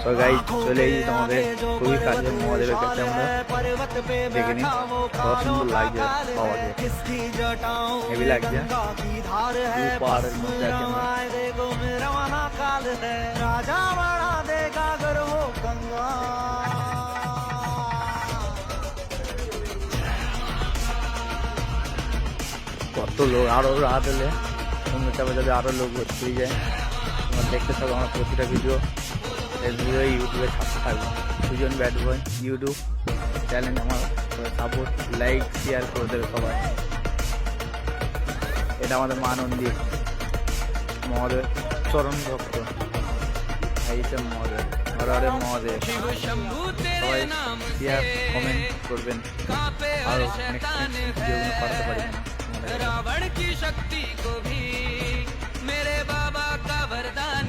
তো গাইস চলে এই তোমাদের খুবই কাছে মহাদেবের কাছে আমরা দেখে নিই কত সুন্দর লাগছে বাবাকে, হেভি লাগছে। পাহাড়ের মধ্যে আছে কত লোক, আরো রাত হলে সন্ধ্যে চাপে যাবে, আরো লোক ভর্তি হয়ে যায়। তোমরা দেখতে থাকো আমার প্রতিটা ভিডিও, ইউটিউবে ছাড়তে থাকবো। Sujan bad boy YouTube channel আমার সাপোর্ট, লাইক শেয়ার করে দেবে সবাই। এটা আমাদের মানন্দির মহাদেব চরণ ভক্ত, এইটা মহাদেব, হর হরে মহাদেব। সবাই শেয়ার কমেন্ট করবেন, আরো নেক্সট ভিডিওগুলো পাঠাতে পারি। रावण की शक्ति को भी मेरे बाबा का वरदान